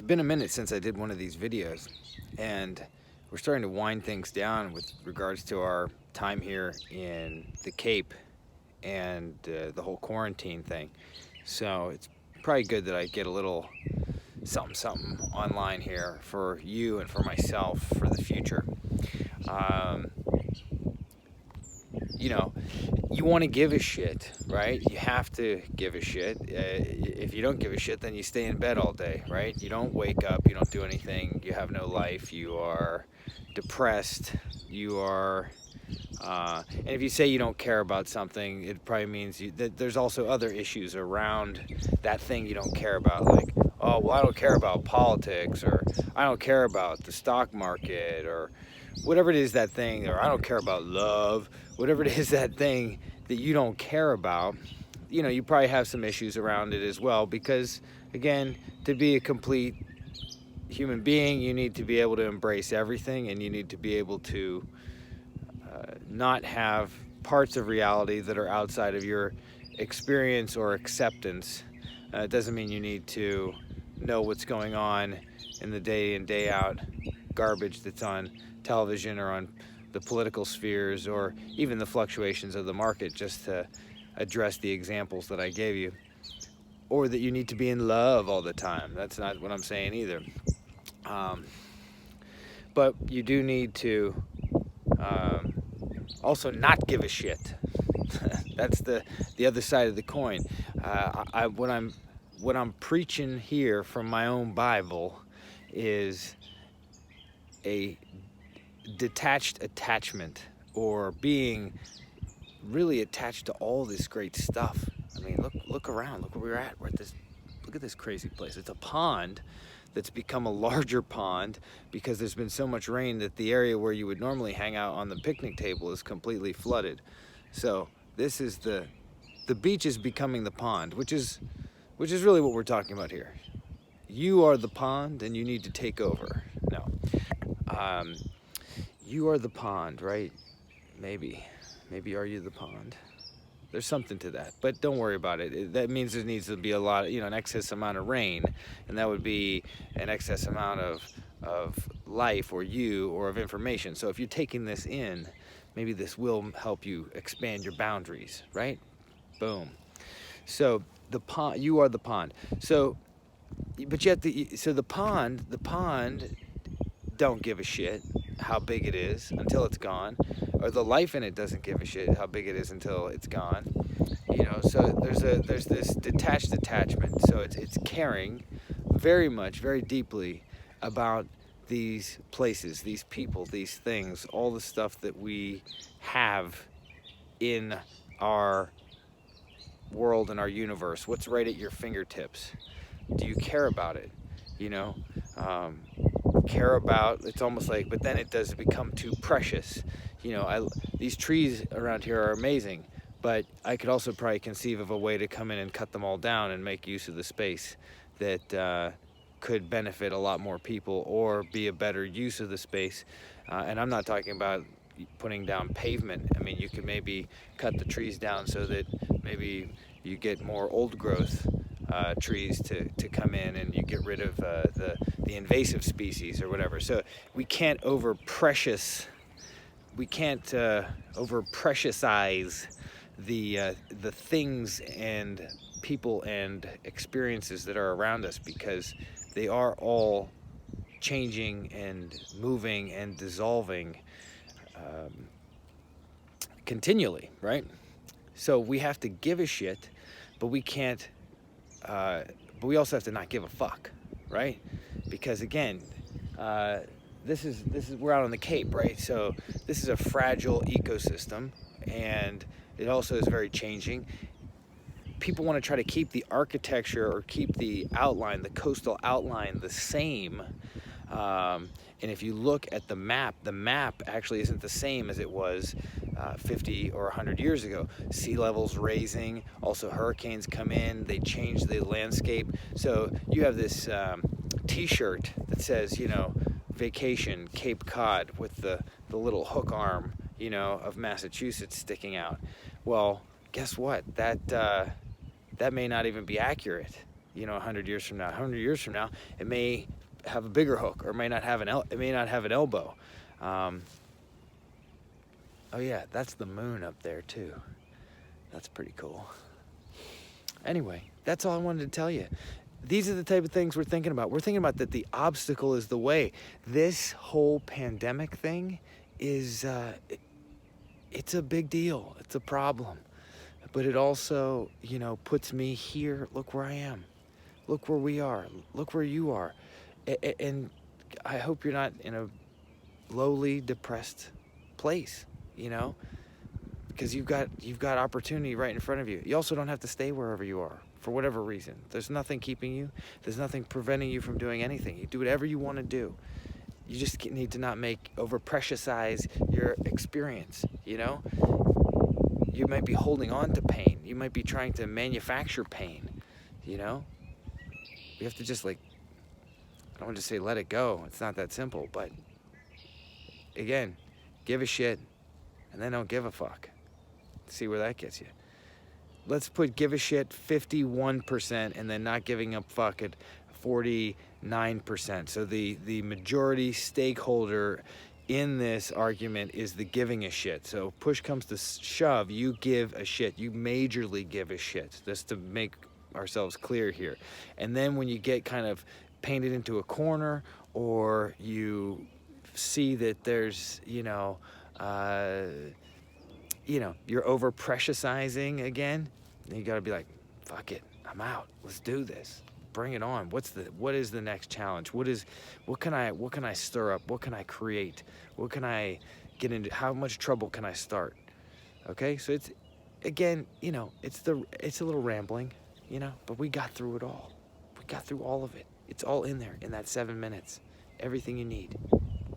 been a minute since I did one of these videos, and we're starting to wind things down with regards to our time here in the Cape and the whole quarantine thing. So it's probably good that I get a little something online here for you and for myself for the future. Um, you know, you want to give a shit, right? You have to give a shit. If you don't give a shit, then you stay in bed all day, right? You don't wake up, you don't do anything, you have no life, you are depressed, you are, and if you say you don't care about something, it probably means that there's also other issues around that thing you don't care about, like, oh, well, I don't care about politics, or I don't care about the stock market, or whatever it is that thing, or I don't care about love, whatever it is that thing that you don't care about, you probably have some issues around it as well, because again, to be a complete human being, you need to be able to embrace everything, and you need to be able to not have parts of reality that are outside of your experience or acceptance. It doesn't mean you need to know what's going on in the day in, day out garbage that's on television or on the political spheres, or even the fluctuations of the market, just to address the examples that I gave you. Or that you need to be in love all the time. That's not what I'm saying either. But you do need to also not give a shit. That's the other side of the coin. What I'm preaching here from my own Bible is a detached attachment, or being really attached to all this great stuff. I mean, look around. Look where we're at. Look at this crazy place. It's a pond that's become a larger pond because there's been so much rain that the area where you would normally hang out on the picnic table is completely flooded. So this is the beach is becoming the pond, which is really what we're talking about here. You are the pond, and you need to take over. No, you are the pond, right? Maybe are you the pond? There's something to that, but don't worry about it. That means there needs to be a lot, an excess amount of rain, and that would be an excess amount of life, or you, or of information. So if you're taking this in, maybe this will help you expand your boundaries, right? Boom. So the pond, you are the pond. So, but yet the pond don't give a shit how big it is until it's gone, or the life in it doesn't give a shit how big it is until it's gone. So there's this detached attachment. So it's caring very much, very deeply about these places, these people, these things, all the stuff that we have in our world and our universe. What's right at your fingertips? Do you care about it? Care about, it's almost like, but then it does become too precious. These trees around here are amazing, but I could also probably conceive of a way to come in and cut them all down and make use of the space that could benefit a lot more people, or be a better use of the space. And I'm not talking about putting down pavement. I mean, you could maybe cut the trees down so that maybe you get more old growth trees to come in, and you get rid of the invasive species or whatever. So we can't over precicize the things and people and experiences that are around us, because they are all changing and moving and dissolving continually, right? So we have to give a shit, but we can't. But we also have to not give a fuck, right? Because again, this is we're out on the Cape, right? So this is a fragile ecosystem, and it also is very changing. People want to try to keep the architecture, or keep the outline, the coastal outline, the same. And if you look at the map actually isn't the same as it was 50 or 100 years ago. Sea levels raising, also hurricanes come in, they change the landscape. So you have this t-shirt that says, vacation Cape Cod, with the little hook arm, of Massachusetts sticking out. Well, guess what? That may not even be accurate. 100 years from now. 100 years from now, it may have a bigger hook, or it may not have it may not have an elbow. Oh yeah, that's the moon up there too. That's pretty cool. Anyway, that's all I wanted to tell you. These are the type of things we're thinking about. We're thinking about that the obstacle is the way. This whole pandemic thing is, it's a big deal. It's a problem. But it also, puts me here. Look where I am. Look where we are. Look where you are. And I hope you're not in a lowly, depressed place, because you've got opportunity right in front of you. You also don't have to stay wherever you are for whatever reason. There's nothing keeping you. There's nothing preventing you from doing anything. You do whatever you want to do. You just need to not over preciousize your experience. You might be holding on to pain. You might be trying to manufacture pain. You have to just I don't want to say let it go. It's not that simple, but again, give a shit and then don't give a fuck. See where that gets you. Let's put give a shit 51% and then not giving a fuck at 49%. So the majority stakeholder in this argument is the giving a shit. So push comes to shove, you give a shit. You majorly give a shit, just to make ourselves clear here. And then when you get kind of painted into a corner, or you see that there's, you're over preciourizing again, then you got to be like, fuck it, I'm out. Let's do this. Bring it on. What is the next challenge? What can I stir up? What can I create? What can I get into? How much trouble can I start? Okay? So it's, again, it's a little rambling, but we got through it all. We got through all of it. It's all in there in that 7 minutes. Everything you need.